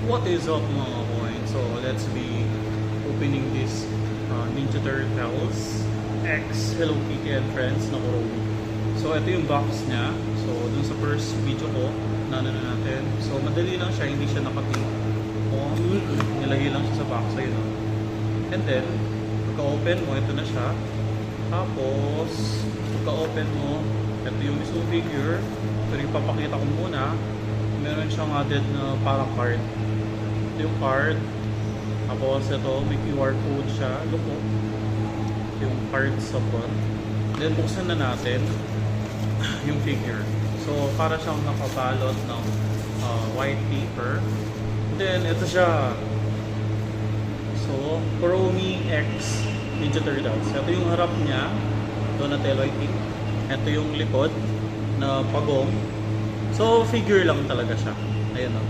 What is up mga coin? So let's be opening this Ninja Turtles X Hello Kitty and Friends na Kuromi. So ito yung box niya. So dun sa first video ko, na natin. So madali lang siya, hindi siya nakapin. Nilagay lang siya sa box. Ayun o. And then, pagka-open mo, ito na siya. Tapos, pagka-open mo, ito yung mismo figure. Pero ipapakita ko muna, meron siyang added na parang card. Ito yung card. Tapos ito, may QR code siya. Look po. Yung card sa front. Then buksan na natin yung figure. So para siyang nakabalot ng white paper. Then ito siya. So Kuromi X Ninja Turtles. Ito yung harap niya. Donatello I think. Ito yung likod na pagong. So figure lang talaga siya. Ayan o.